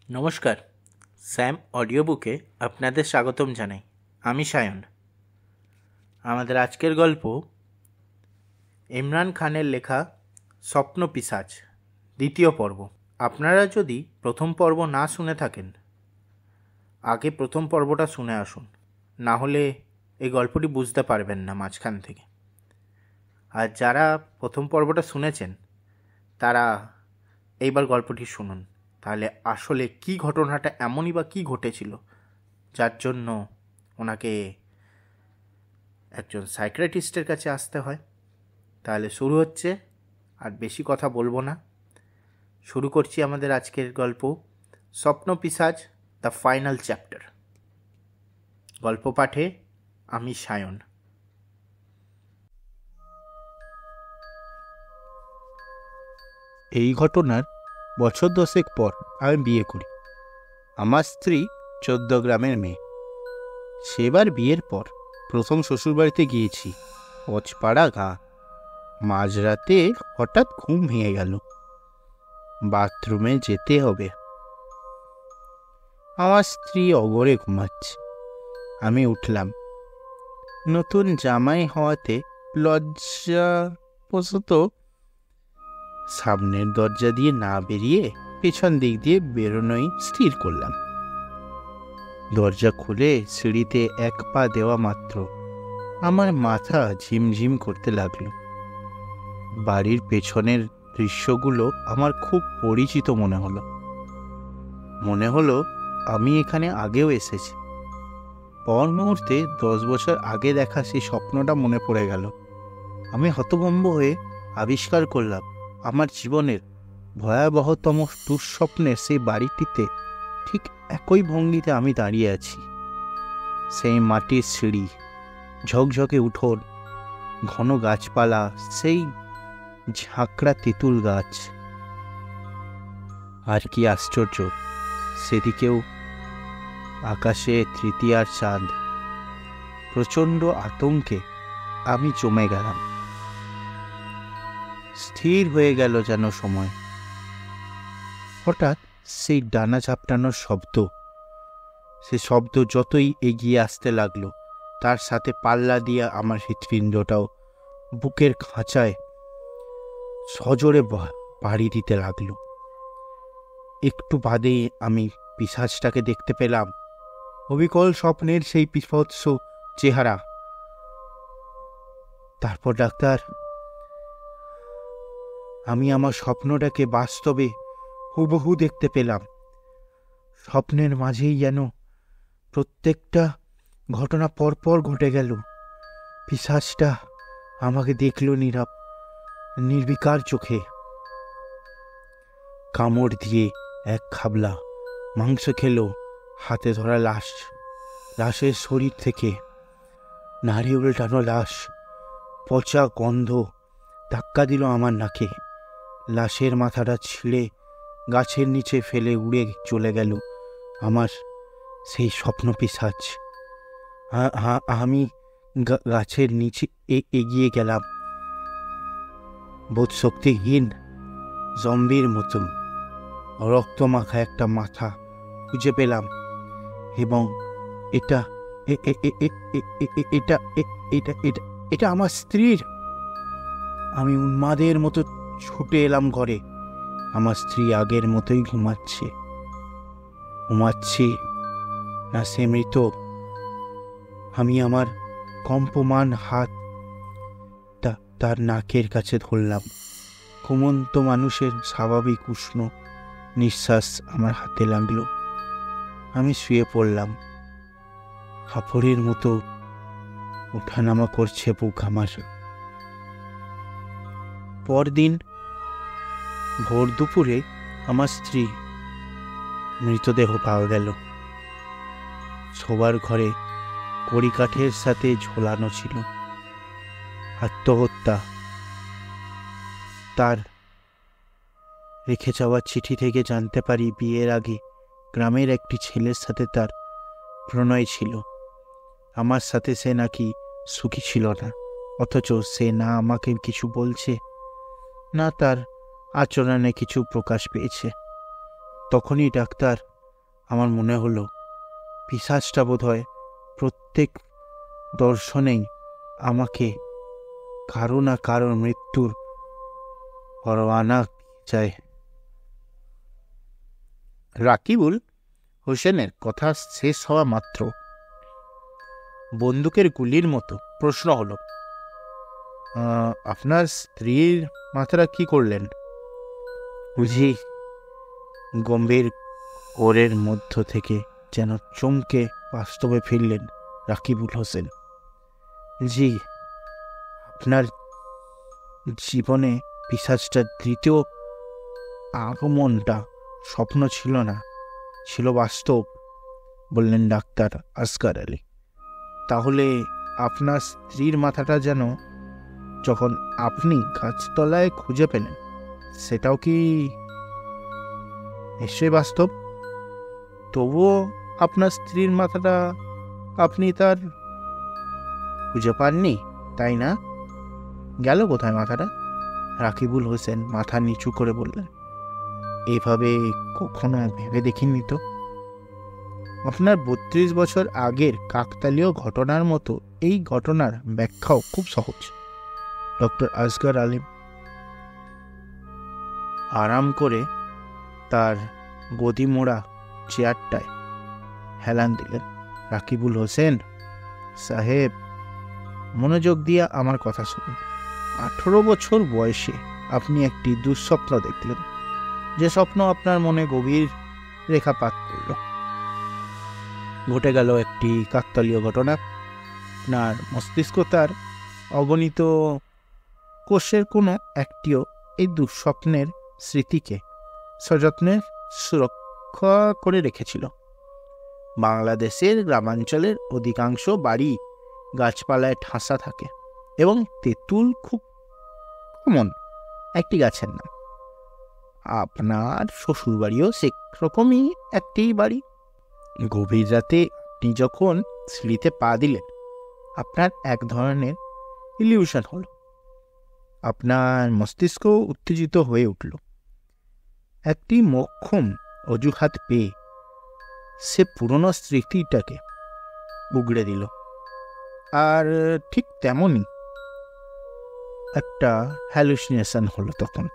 নমস্কার, Sam audio বুকে আপনাদের স্বাগতম জানাই। আমি সায়ন। আমাদের আজকের গল্প ইমরান খানের লেখা স্বপ্ন পিশাচ দ্বিতীয় পর্ব। আপনারা যদি প্রথম পর্ব না শুনে থাকেন, আগে প্রথম পর্বটা শুনে আসুন, না হলে এই গল্পটি বুঝতে পারবেন না মাঝখান থেকে। আর যারা প্রথম পর্বটা শুনেছেন তারা এইবার গল্পটি শুনুন, তাহলে আসলে কি ঘটনাটা এমনই বা কী ঘটেছিল যার জন্য ওনাকে একজন সাইকিয়াট্রিস্টের কাছে আসতে হয়। তাহলে শুরু হচ্ছে, আর বেশি কথা বলবো না, শুরু করছি আমাদের আজকের গল্প স্বপ্ন পিশাচ দ্য ফাইনাল চ্যাপ্টার। গল্প পাঠে আমি সায়ন। এই ঘটনার বছর 10 পর আমি বিয়ে করি। আমার স্ত্রী 14 গ্রামের মেয়ে। সেবার বিয়ের পর প্রথম শ্বশুরবাড়িতে গিয়েছি, পচপাড়া গা। মাঝরাতে হঠাৎ ঘুম ভেঙে গেল, বাথরুমে যেতে হবে। আমার স্ত্রী অগরে ঘুমাচ্ছে, আমি উঠলাম। নতুন জামাই হওয়াতে লজ্জাবশত সামনের দরজা দিয়ে না বেরিয়ে পেছন দিক দিয়ে বেরোনোই স্থির করলাম। দরজা খুলে সিঁড়িতে এক পা দেওয়া মাত্র আমার মাথা ঝিমঝিম করতে লাগলো। বাড়ির পেছনের দৃশ্যগুলো আমার খুব পরিচিত মনে হলো আমি এখানে আগেও এসেছি। পর মুহূর্তে 10 বছর আগে দেখা সেই স্বপ্নটা মনে পড়ে গেল। আমি হতভম্ব হয়ে আবিষ্কার করলাম আমার জীবনের ভয়াবহতম দুঃস্বপ্নের সেই বাড়িটিতে ঠিক একই ভঙ্গিতে আমি দাঁড়িয়ে আছি। সেই মাটির সিঁড়ি, ঝকঝকে উঠোন, ঘন গাছপালা, সেই ঝাঁকড়া তেঁতুল গাছ। আর কি আশ্চর্য, সেদিকেও আকাশে তৃতীয়ার চাঁদ। প্রচণ্ড আতঙ্কে আমি জমে গেলাম। স্থির হয়ে গেল যেন সময়। হঠাৎ সেই ডানা ঝাপটানোর শব্দ, সে শব্দ যতই এগিয়ে আসতে লাগলো, তার সাথে পাল্লা দিয়ে আমার হৃৎপিণ্ডটাও বুকের খাঁচায় সজোরে বাড়ি দিতে লাগলো। একটু বাদেই আমি পিশাচটাকে দেখতে পেলাম, অবিকল স্বপ্নের সেই বিভৎস চেহারা। তারপর ডাক্তার, আমি আমার স্বপ্নটাকে বাস্তবে হুবহু দেখতে পেলাম। স্বপ্নের মাঝেই যেন প্রত্যেকটা ঘটনা পরপর ঘটে গেল। পিশাচটা আমাকে দেখল নির্বিকার চোখে। কামড় দিয়ে এক খাবলা মাংস খেলো। হাতে ধরা লাশের শরীর থেকে নাড়ি উল্টানো লাশ, পচা গন্ধ ধাক্কা দিল আমার নাকে। লাশের মাথাটা ছিঁড়ে গাছের নিচে ফেলে উড়ে চলে গেল আমার সেই স্বপ্ন পিশাচ। আমি গাছের নিচে এগিয়ে গেলাম, বোধশক্তিহীন জম্বির মতো। রক্তমাখা একটা মাথা খুঁজে পেলাম, এবং এটা এটা এটা এটা এটা আমার স্ত্রীর। আমি উন্মাদের মতো ছুটে এলাম ঘরে। আমার স্ত্রী আগের মতোই ঘুমাচ্ছে না সে মৃত। আমি আমার কম্পমান হাত তার নাকের কাছে ধরলাম। ঘুমন্ত মানুষের স্বাভাবিক উষ্ণ নিঃশ্বাস আমার হাতে লাগলো। আমি শুয়ে পড়লাম। কাপড়ের মতো ওঠানামা করছে বুক আমার। পরদিন ভোর দুপুরে আমার স্ত্রী মৃতদেহ পাওয়া গেল। শোবার ঘরে কড়িকাঠের সাথে ঝোলানো ছিল। আত্মহত্যা। তার রেখে যাওয়া চিঠি থেকে জানতে পারি বিয়ের আগে গ্রামের একটি ছেলের সাথে তার প্রণয় ছিল। আমার সাথে সে নাকি সুখী ছিল না, অথচ সে না আমাকে কিছু বলছে, না তার আচরণে কিছু প্রকাশ পেয়েছে। তখনই ডাক্তার আমার মনে হলো পিশাচটা বোধহয় প্রত্যেক দর্শনেই আমাকে কারো না কারোর মৃত্যুর পরোয়ানা চায়। রাকিবুল হোসেনের কথা শেষ হওয়া মাত্র বন্দুকের গুলির মতো প্রশ্ন হলো, আপনার স্ত্রীর মাথাটা কি করলেন? বুঝি গম্ভীর ওরের মধ্য থেকে যেন চমকে বাস্তবে ফিরলেন রাকিবুল হোসেন। জি, আপনার জীবনে পিশাচটার দ্বিতীয় আগমনটা স্বপ্ন ছিল না, ছিল বাস্তব, বললেন ডাক্তার আসগর আলী। তাহলে আপনার স্ত্রীর মাথাটা যেন যখন আপনি গাছতলায় খুঁজে পেলেন, সেটাও কি নিশ্চয়ই বাস্তব? তবুও আপনার স্ত্রীর মাথাটা আপনি তার খুঁজে পাননি, তাই না? গেল কোথায় মাথাটা? রাকিবুল হোসেন মাথা নিচু করে বললেন, এভাবে কখনো ভেবে দেখিনি তো। আপনার 32 বছর আগের কাকতালীয় ঘটনার মতো এই ঘটনার ব্যাখ্যাও খুব সহজ। ডক্টর আসগর আলী আরাম করে তার গদিমোড়া চেয়ারটায় হেলান দিলেন। রাকিবুল হোসেন সাহেব, মনোযোগ দিয়ে আমার কথা শুনুন। 18 বছর বয়সে আপনি একটি দুঃস্বপ্ন দেখলেন, যে স্বপ্ন আপনার মনে গভীর রেখাপাত করল। ঘটে গেল একটি কাকতালীয় ঘটনা। আপনার মস্তিষ্ক তার অগণিত কোষের কোনো একটিও এই দুঃস্বপ্নের স্মৃতিকে সযত্নে সুরক্ষা করে রেখেছিল। বাংলাদেশের গ্রামাঞ্চলের অধিকাংশ বাড়ি গাছপালায় ঠাসা থাকে এবং তেঁতুল খুব কমন একটি গাছের নাম। আপনার শ্বশুরবাড়িও সেরকমই একটি বাড়ি। গভীর রাতে আপনি যখন সিঁড়িতে পা দিলেন, আপনার এক ধরনের ইলিউশন হলো। আপনার মস্তিষ্ক উত্তেজিত হয়ে উঠল। একটি মোক্ষম অজুহাত পেয়ে সে পুরনো স্মৃতিটাকে উগড়ে দিল। আর ঠিক তেমনই একটা হ্যালুসিনেশন হলো তখন।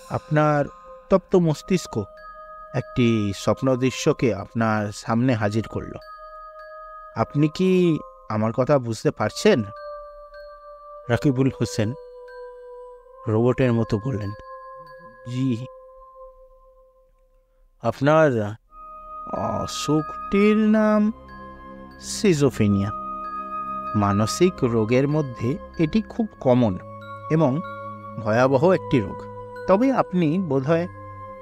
আপনার তপ্ত মস্তিষ্ক একটি স্বপ্ন দৃশ্যকে আপনার সামনে হাজির করল। আপনি কি আমার কথা বুঝতে পারছেন? রাকিবুল হোসেন রোবটের মতো বললেন, জি। আপনার অসুখটির নাম সিজোফ্রেনিয়া। মানসিক রোগের মধ্যে এটি খুব কমন এবং ভয়াবহ একটি রোগ। তবে আপনি বোধহয়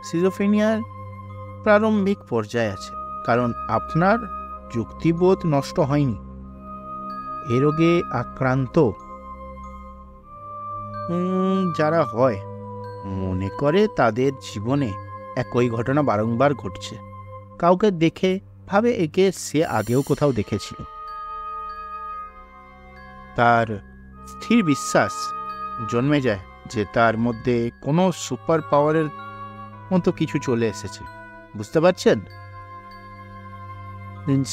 সিজোফ্রেনিয়ার প্রারম্ভিক পর্যায়ে আছে, কারণ আপনার যুক্তিবোধ নষ্ট হয়নি। এ রোগে আক্রান্ত যারা হয় মনে করে তাদের জীবনে একই ঘটনা বারংবার ঘটছে। কাউকে দেখে ভাবে একে সে আগেও কোথাও দেখেছিল। তার স্থির বিশ্বাস জন্মে যায় যে তার মধ্যে কোনো সুপার পাওয়ারের মতো কিছু চলে এসেছে। বুঝতে পারছেন?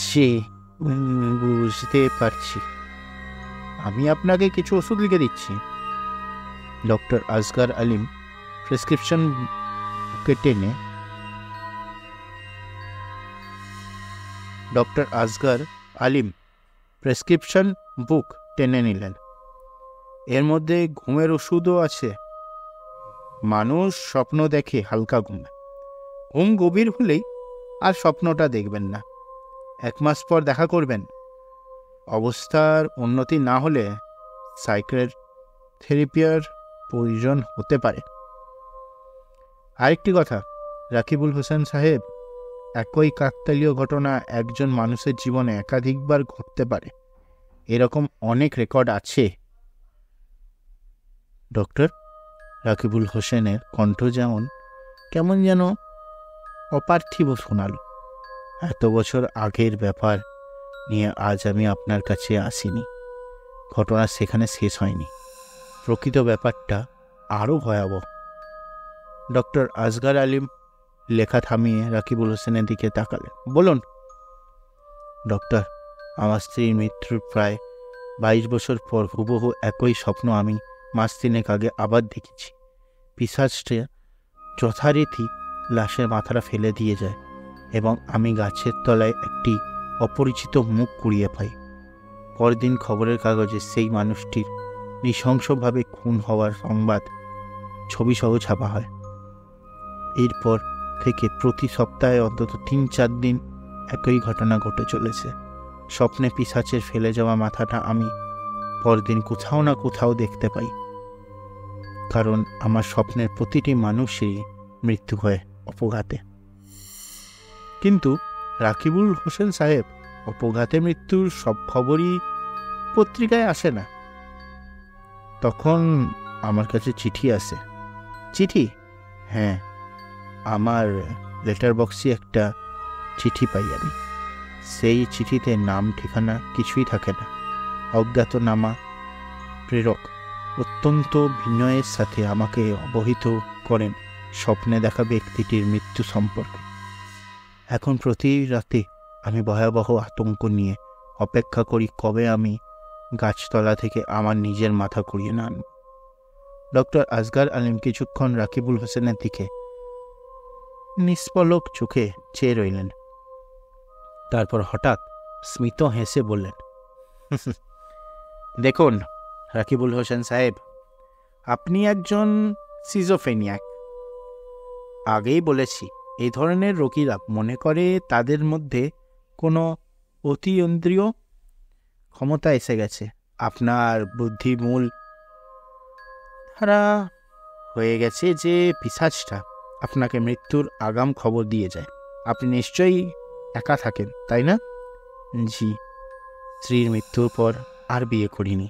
সে বুঝতে পারছি। আমি আপনাকে কিছু ওষুধ লিখে দিচ্ছি। ডক্টর আসগর আলিম প্রেসক্রিপশন টেনে ডক্টর আসগর আলিম প্রেসক্রিপশন বুক টেনে নিলেন। এর মধ্যে ঘুমের ওষুধও আছে। মানুষ স্বপ্ন দেখে হালকা ঘুমে। ঘুম গভীর হলেই আর স্বপ্নটা দেখবেন না। 1 মাস পর দেখা করবেন। অবস্থার উন্নতি না হলে সাইকিয়াট্রির প্রয়োজন হতে পারে। আরেকটি কথা, রাকিবুল হোসেন সাহেব, একই কাকতালীয় ঘটনা একজন মানুষের জীবনে একাধিকবার ঘটতে পারে। এরকম অনেক রেকর্ড আছে। ডক্টর রাকিবুল হোসেনের কণ্ঠ কেমন যেন অপার্থিব শোনালো। এত বছর আগের ব্যাপার নিয়ে আজ আমি আপনার কাছে আসিনি। ঘটনা সেখানে শেষ হয়নি। প্রকৃত ব্যাপারটা আরও ভয়াবহ। ডক্টর আসগর আলিম লেখা থামিয়ে রাকিবুল হোসেনের দিকে তাকালেন। বলুন। ডক্টর, আমার স্ত্রীর মৃত্যুর প্রায় 22 বছর পর হুবহু একই স্বপ্ন আমি মাস 3 আগে আবার দেখেছি। পিশাচটা যথারীতি লাশের মাথাটা ফেলে দিয়ে যায় এবং আমি গাছের তলায় একটি অপরিচিত মুখ কুড়িয়ে পাই। পরদিন খবরের কাগজে সেই মানুষটির নৃশংসভাবে খুন হওয়ার সংবাদ ছবিসহ ছাপা হয়। এরপর থেকে প্রতি সপ্তাহে অন্তত 3-4 দিন একই ঘটনা ঘটে চলেছে। স্বপ্নে পিশাচের ফেলে যাওয়া মাথাটা আমি পরদিন কোথাও না কোথাও দেখতে পাই, কারণ আমার স্বপ্নের প্রতিটি মানুষই মৃত্যু হয় অপঘাতে। কিন্তু রাকিবুল হোসেন সাহেব, অপঘাতে মৃত্যুর সব খবরই পত্রিকায় আসে না। তখন আমার কাছে চিঠি আসে। চিঠি? হ্যাঁ, আমার লেটার বক্সে একটা চিঠি পাই আমি। সেই চিঠিতে নাম ঠিকানা কিছুই থাকে না। অজ্ঞাতনামা প্রেরক অত্যন্ত বিনয়ের সাথে আমাকে অবহিত করেন স্বপ্নে দেখা ব্যক্তিটির মৃত্যু সম্পর্কে। এখন প্রতি রাতে আমি ভয়াবহ আতঙ্ক নিয়ে অপেক্ষা করি কবে আমি গাছতলা থেকে আমার নিজের মাথা কুড়িয়ে না আনব। ডক্টর আসগর আলিম কিছুক্ষণ রাকিবুল হোসেনের দিকে নিষ্পলক চোখে চেয়ে রইলেন। তারপর হঠাৎ স্মিত হেসে বললেন, দেখুন রাকিবুল হোসেন সাহেব, আপনি একজন সিজোফেনিয়াক। আগেই বলেছি, এই ধরনের রোগীরা মনে করে তাদের মধ্যে কোনো অতীন্দ্রিয় ক্ষমতা এসে গেছে। আপনার বুদ্ধিমূল ধারা হয়ে গেছে যে পিশাচটা আপনাকে মৃত্যুর আগাম খবর দিয়ে যায়। আপনি নিশ্চয়ই একা থাকেন, তাই না? জি, স্ত্রীর মৃত্যুর পর আর বিয়ে করিনি।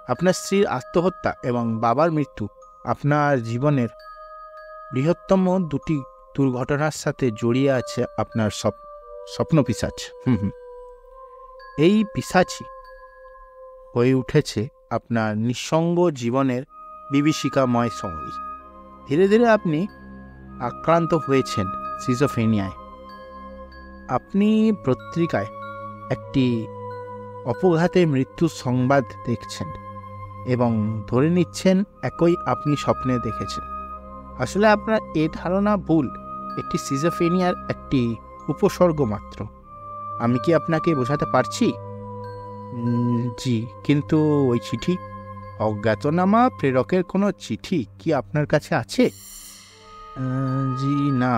আপনার স্ত্রীর আত্মহত্যা এবং বাবার মৃত্যু আপনার জীবনের বৃহত্তম দুটি দুর্ঘটনার সাথে জড়িয়ে আছে আপনার স্বপ্ন পিশাচ। এই পিশাচই হয়ে উঠেছে আপনার নিঃসঙ্গ জীবনের বিভীষিকাময় সঙ্গী। ধীরে ধীরে আপনি আক্রান্ত হয়েছেন সিজোফেনিয়ায়। আপনি পত্রিকায় একটি অপঘাতে মৃত্যুর সংবাদ দেখছেন এবং ধরে নিচ্ছেন একই আপনি স্বপ্নে দেখেছেন। আসলে আপনার এ ধারণা ভুল। এটি সিজোফেনিয়ার একটি উপসর্গ মাত্র। আমি কি আপনাকে বোঝাতে পারছি? জি, কিন্তু ওই চিঠি, অজ্ঞাতনামা প্রেরকের কোনো চিঠি কি আপনার কাছে আছে? জি না,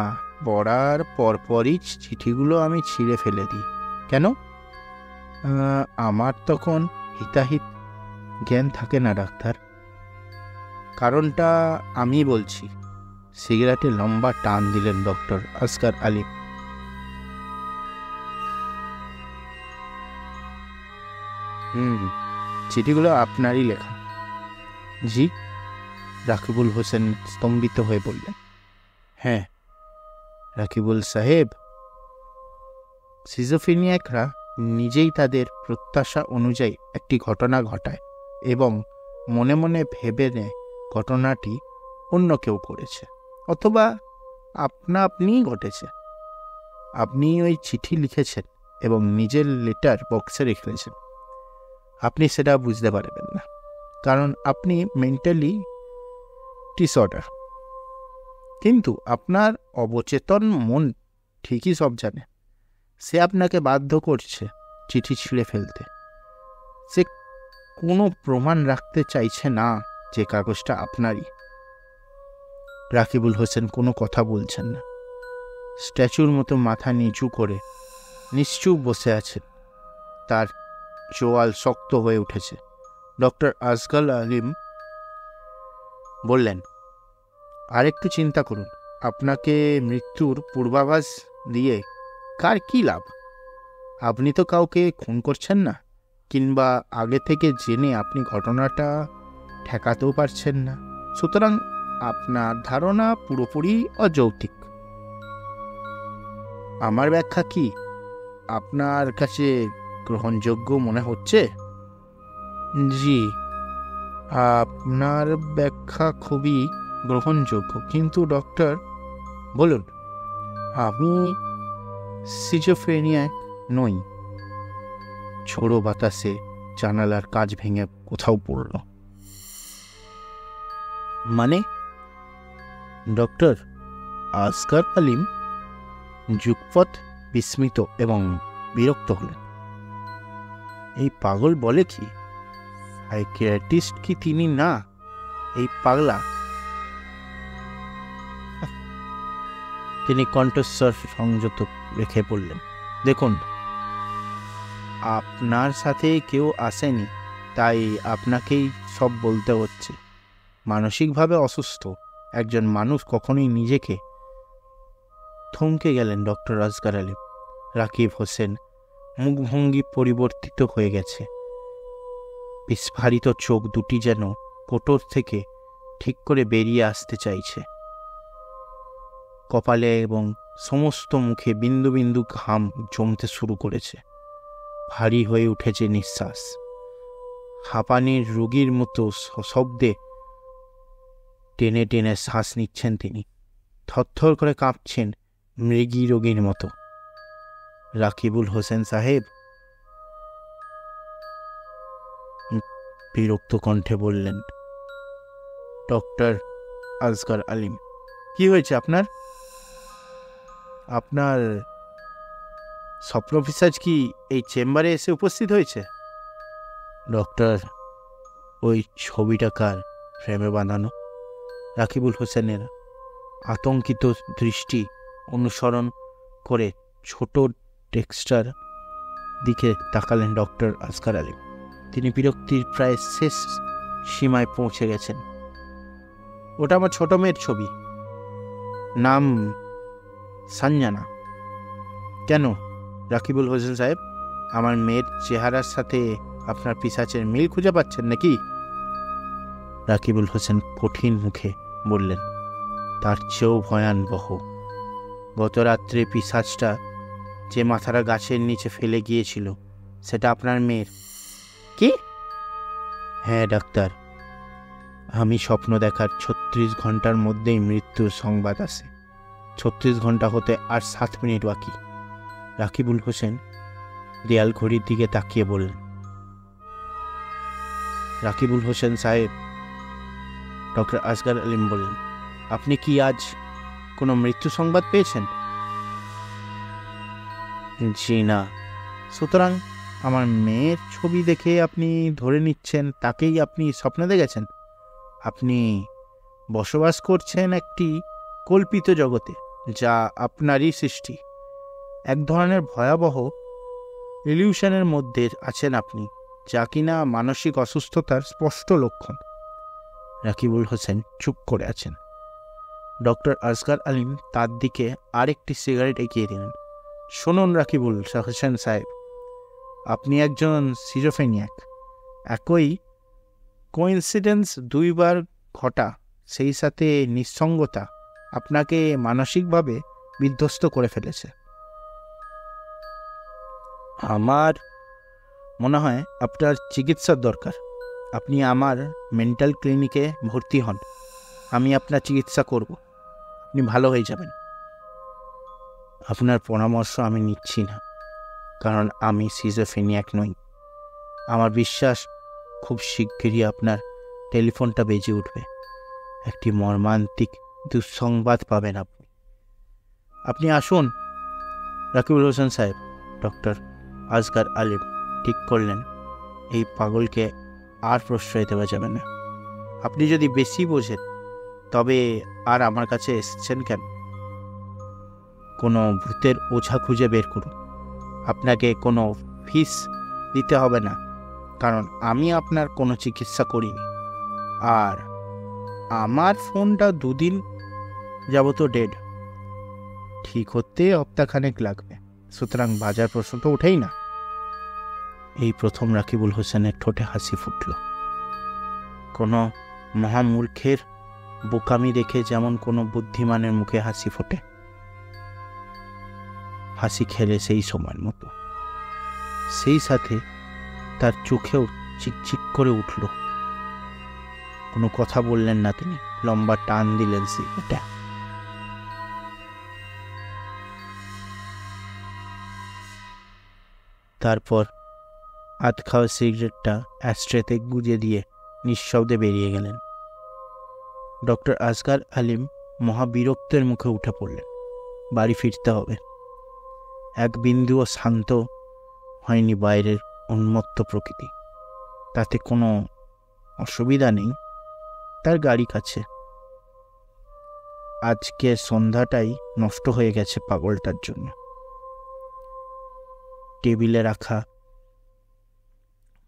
পড়ার পরপরই চিঠিগুলো আমি ছিঁড়ে ফেলে দিই। কেন? আমার তখন হিতাহিত জ্ঞান থাকে না ডাক্তার। কারণটা আমি বলছি। সিগারেটে লম্বা টান দিলেন ডক্টর আসগর আলিম। চিঠিগুলো আপনারই লেখা? জি, রাকিবুল হোসেন স্তম্ভিত হয়ে বললেন। হ্যাঁ রাকিবুল সাহেব, সিজোফেনিয়াকরা নিজেই তাদের প্রত্যাশা অনুযায়ী একটি ঘটনা ঘটায় এবং মনে মনে ভেবে নেয় ঘটনাটি অন্য কেউ করেছে অথবা আপনিই ঘটেছে। আপনি ওই চিঠি লিখেছেন এবং নিজের লেটার বক্সে রেখেছেন। আপনি সেটা বুঝতে পারবেন না, কারণ আপনি মেন্টালি ডিসঅর্ডার। কিন্তু আপনার অবচেতন মন ঠিকই সব জানে। সে আপনাকে বাধ্য করছে চিঠি ছিঁড়ে ফেলতে। সে কোনো প্রমাণ রাখতে চাইছে না যে কাগজটা আপনারই। রাকিবুল হোসেন কোনো কথা বলছেন না। স্ট্যাচুর মতো মাথা নিচু করে নিশ্চুপ বসে আছেন। তার চোয়াল শক্ত হয়ে উঠেছে। ডক্টর আসগর আলিম বললেন, আরেকটু চিন্তা করুন। আপনাকে মৃত্যুর পূর্বাভাস দিয়ে কার কি লাভ? আপনি তো কাউকে খুন করছেন না, কিংবা আগে থেকে জেনে আপনি ঘটনাটা ঠেকাতেও পারছেন না। সুতরাং আপনার ধারণা পুরোপুরি অযৌক্তিক। আমার ব্যাখ্যা কি আপনার কাছে গ্রহণযোগ্য মনে হচ্ছে? জি, আপনার ব্যাখ্যা খুবই গ্রহণযোগ্য। কিন্তু ডক্টর, বলুন। আমি সিজোফ্রেনিয়া নই। ঝোড়ো বাতাসে জানালার কাঁচ ভেঙে কোথাও পড়ল। মানে? ডক্টর আসগার আলিম যুগপৎ বিস্মিত এবং বিরক্ত হলেন। এই পাগল বলে কি? সাইকিয়াট্রিস্ট কি তিনি না? এই পাগলা। তিনি কণ্ঠস্বর সংযত রেখে বললেন, দেখুন, আপনার সাথে কেউ আসেনি, তাই আপনাকেই সব বলতে হচ্ছে। মানসিকভাবে অসুস্থ একজন মানুষ কখনোই নিজেকে... থমকে গেলেন ডক্টর আসগার আলিম। রাকিব হোসেন মুখভঙ্গি পরিবর্তিত হয়ে গেছে। বিস্ফারিত চোখ দুটি যেন কোটর থেকে ঠিক করে বেরিয়ে আসতে চাইছে। কপালে এবং সমস্ত মুখে বিন্দু বিন্দু ঘাম জমতে শুরু করেছে। ভারী হয়ে উঠেছে নিঃশ্বাস। হাঁপানির রোগীর মতো শব্দে টেনে টেনে শ্বাস নিচ্ছেন তিনি। থরথর করে কাঁপছেন মৃগী রোগীর মতো। রাকিবুল হোসেন সাহেব বিরক্ত কণ্ঠে বললেন। ডক্টর আসগার আলিম, কি হয়েছে আপনার? আপনার স্বপ্নপিশাচ কি এই চেম্বারে এসে উপস্থিত হয়েছে? ডক্টর, ওই ছবিটা কার ফ্রেমে বাঁধানো? রাকিবুল হোসেনের আতঙ্কিত দৃষ্টি অনুসরণ করে ছোট ডেস্কটার দিকে তাকালেন ডক্টর আসগার আলিম। তিনি বিরক্তির প্রায় শেষ সীমায় পৌঁছে গেছেন। ওটা আমার ছোট মেয়ের ছবি, নাম সঞ্জনা। কেন রাকিবুল হোসেন সাহেব, আমার মেয়ের চেহারার সাথে আপনার পিশাচের মিল খুঁজে পাচ্ছেন নাকি? রাকিবুল হোসেন কঠিন মুখে বললেন, তার চেয়েও ভয়ানবহ। গত রাত্রে পিশাচটা যে মাথাটা গাছের নিচে ফেলে গিয়েছিল সেটা আপনার মেয়ের। কি? হ্যাঁ ডাক্তার, আমি স্বপ্ন দেখার 36 ঘন্টার মধ্যেই মৃত্যুর সংবাদ আসে। 36 ঘন্টা হতে আর 7 মিনিট বাকি। রাকিবুল হোসেন দেয়াল ঘড়ির দিকে তাকিয়ে বললেন। রাকিবুল হোসেন সাহেব, ডক্টর আসগার আলিম বললেন, আপনি কি আজ কোনো মৃত্যু সংবাদ পেয়েছেন? জি না। সুতরাং আমার মেয়ের ছবি দেখে আপনি ধরে নিচ্ছেন তাকেই আপনি স্বপ্নে দেখেছেন? আপনি বসবাস করছেন একটি কল্পিত জগতে, যা আপনারই সৃষ্টি। এক ধরনের ভয়াবহ ইলিউশনের মধ্যে আছেন আপনি, যা কিনা মানসিক অসুস্থতার স্পষ্ট লক্ষণ। রাকিবুল হোসেন চুপ করে আছেন। ডক্টর আসগার আলিম তার দিকে আরেকটি সিগারেট এগিয়ে দিলেন। শুনুন রাকিবুল হোসেন সাহেব, আপনি একজন সিজোফ্রেনিয়াক। একই কোইন্সিডেন্স দুইবার ঘটা, সেই সাথে নিঃসঙ্গতা আপনাকে মানসিকভাবে বিধ্বস্ত করে ফেলেছে। আমার মনে হয় আপনার চিকিৎসার দরকার। আপনি আমার মেন্টাল ক্লিনিকে ভর্তি হন, আমি আপনার চিকিৎসা করব, আপনি ভালো হয়ে যাবেন। আপনার পরামর্শ আমি নিচ্ছি না, কারণ আমি সিজোফ্রেনিয়াক নই। আমার বিশ্বাস খুব শিগগিরই আপনার টেলিফোনটা বেজে উঠবে। একটি মর্মান্তিক দুঃসংবাদ পাবেন আপনি। আপনি আসুন রাকিবুল হোসেন সাহেব। ডক্টর আসগার আলিম ঠিক করলেন, এই পাগলকে আর প্রশ্রয় দেওয়া যাবে না। আপনি যদি বেশি বোঝেন তবে আর আমার কাছে এসেছেন কেন? কোনো ভূতের ওঝা খুঁজে বের করুন। আপনাকে কোনো ফিস দিতে হবে না, কারণ আমি আপনার কোনো চিকিৎসা করিনি। আর আমার ফোনটা 2 দিন যাবত ডেড, ঠিক হতে সপ্তাহখানেক লাগবে। সুতরাং বাজার প্রশ্ন তো ওঠেই না। এই প্রথম রাকিবুল হোসেনের ঠোঁটে হাসি ফুটল। কোনো মহামূর্খের বোকামি দেখে যেমন কোনো বুদ্ধিমানের মুখে হাসি ফোটে, হাসি খেলে সেই সময়ের মতো। সেই সাথে তার চোখেও চিকচিক করে উঠল। কোনো কথা বললেন না তিনি, লম্বা টান দিলেন সিগারেটে। তারপর হাত খাওয়া সিগারেটটা অ্যাস্ট্রেতে গুজে দিয়ে নিঃশব্দে বেরিয়ে গেলেন। ডক্টর আসগার আলিম মহাবিরক্তের মুখে উঠে পড়লেন। বাড়ি ফিরতে হবে। এক বিন্দুও শান্ত হয়নি বাইরের উন্মত্ত প্রকৃতি। তাতে কোনো অসুবিধা নেই, তার গাড়ি কাছে। আজকে সন্ধ্যাটাই নষ্ট হয়ে গেছে পাগলটার জন্য। টেবিলে রাখা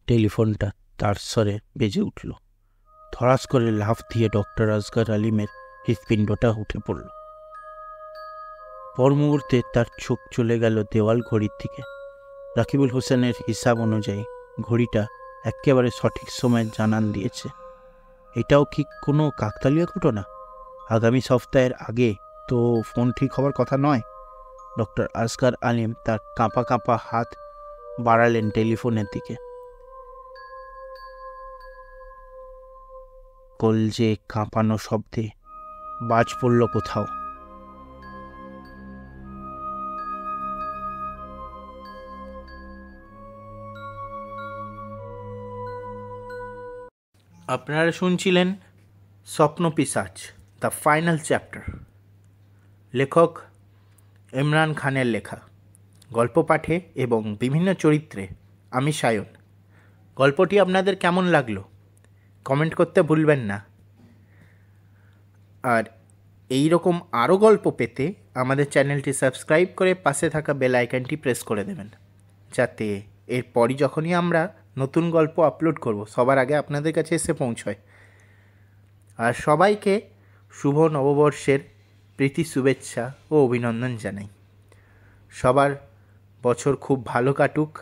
টেলিফোনটা তার স্বরে বেজে উঠল। ধরাস করে লাফ দিয়ে ডক্টর আসগার আলিমের হৃৎপিণ্ডটা উঠে পড়ল। পর মুহূর্তে তার চোখ চলে গেল দেওয়াল ঘড়ির দিকে। রাকিবুল হোসেনের হিসাব অনুযায়ী ঘড়িটা একেবারে সঠিক সময় জানান দিয়েছে। এটাও কি কোনো কাকতালীয় ঘটনা? আগামী সপ্তাহের আগে তো ফোন ঠিক হওয়ার কথা নয়। ডক্টর আসগার আলিম তার কাঁপা কাঁপা হাত বাড়ালেন টেলিফোনের দিকে। কলজে কাঁপানো শব্দে বাজ পড়ল কোথাও। আপনারা শুনছিলেন স্বপ্ন পিশাচ দ্য ফাইনাল চ্যাপ্টার, লেখক ইমরান খানের লেখা। গল্প পাঠে এবং বিভিন্ন চরিত্রে আমি সায়ন। গল্পটি আপনাদের কেমন লাগলো কমেন্ট করতে ভুলবেন না। আর এই রকম আরও গল্প পেতে আমাদের চ্যানেলটি সাবস্ক্রাইব করে পাশে থাকা বেল আইকনটি প্রেস করে দেবেন, যাতে এরপরই যখনই আমরা নতুন গল্প আপলোড করব সবার আগে আপনাদের কাছে এসে পৌঁছয়। আর সবাইকে শুভ নববর্ষের প্রীতি শুভেচ্ছা ও অভিনন্দন জানাই। সবার বছর খুব ভালো কাটুক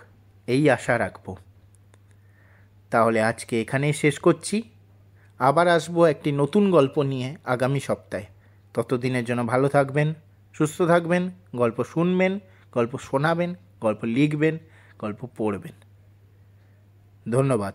এই আশা রাখব। তাহলে আজকে এখানেই শেষ করছি। আবার আসবো একটি নতুন গল্প নিয়ে আগামী সপ্তাহে। ততদিনের জন্য ভালো থাকবেন, সুস্থ থাকবেন, গল্প শুনবেন, গল্প শোনাবেন, গল্প লিখবেন, গল্প পড়বেন। ধন্যবাদ।